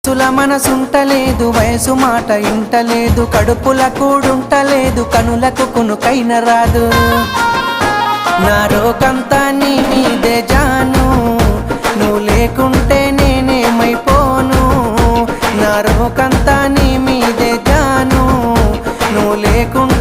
సుల మనసుంటలేదు, వయసు మాట ఇంటలేదు, కడుపుల కూడుంటలేదు, కనులకు కునుకైన రాదు. నా రోకంతా నీ మీదే జాను, నువ్వు లేకుంటే నేనేమైపోను. నా రోకంతా నీ మీదే జాను, నువ్వు లేకుంటే